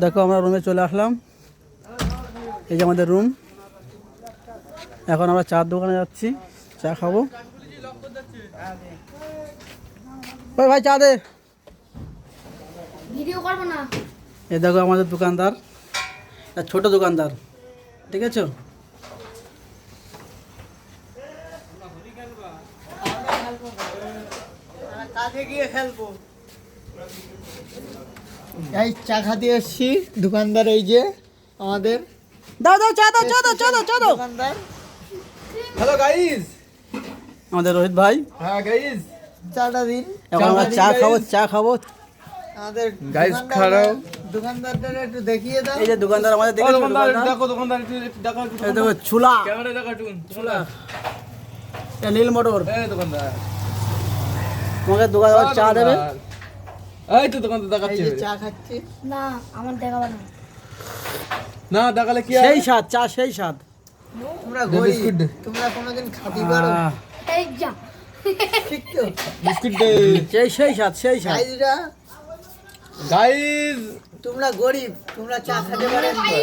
দেখো আমরা রুমে চলে আসলাম। এই যে আমাদের রুম। এখন আমরা চার দোকানে যাচ্ছি, চা খাবো। ওই ভাই চা দে। ভিডিও করব না। এই দেখো আমাদের দোকানদার, ছোট দোকানদার, ঠিক আছে। কাজে গিয়ে খেলবো। এই চা খাতে এসছি, দোকানদার এই যে আমাদের। দাও দাও চা দাও, চা দাও, চা দাও, চা দাও। দোকানদার হ্যালো গাইস। আমাদের রোহিত ভাই। হ্যাঁ গাইস, চাটা দিন। এখন আমরা চা খাবো, চা খাবো। আমাদের গাইস খারাও। দোকানদারদের একটু দেখিয়ে দাও। এই যে দোকানদার আমাদের ও দেখেছো, দোকানদার দোকানদার। দেখো, দোকানদার একটু দেখো, এই দেখো ছুলা, ক্যামেরা দেখা টুন চলা। এটা নীল মোটর। এই দোকানদার, তোমাকে দোকানদার চা দেবে। এই তো দোকানদার এই দেখাচ্ছে। যে চা খাচ্ছি। না আমার দেখাবো না। না দেখালে কি সেই স্বাদ, চা সেই স্বাদ। তোমরা দে গরিব, বিস্কুট দে। তোমরা কোনোদিন খাতি পারো? আহ, এই যা। ঠিক তো? বিস্কুট দে সেই স্বাদ, সেই স্বাদ। গাইজরা, গাইস। তোমরা গরিব, তোমরা চা খেতে পারেন তো?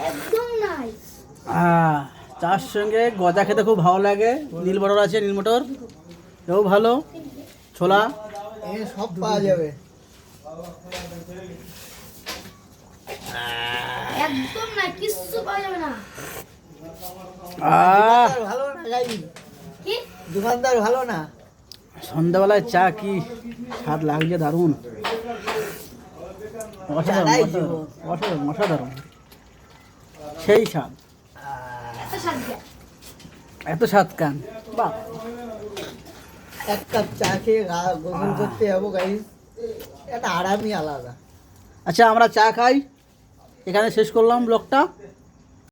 একদম নাই। চার সঙ্গে গজা খেতে খুব ভালো লাগে। নীল মোটর আছে, নীল মোটর এও ভালো। ছোলা এ সব পাওয়া যাবে। একদম নাই, কিচ্ছু পাওয়া যাবে না। দোকানদার ভালো না গাইজ? কি? দোকানদার ভালো না? সন্ধ্যাবেলায় চা কি স্বাদ লাগছে, দারুণ। অসাধারণ, চালাই অসাধারণ, জীবন। অসাধারণ, অসাধারণ, সেই স্বাদ। এত সাজা। এত স্বাদ কান, বাহ। এক কাপ চা খেয়ে গোসল করতে যাবো গাইজ, একটা আরামই আলাদা। আচ্ছা আমরা চা খাই, এখানে শেষ করলাম ব্লগটা।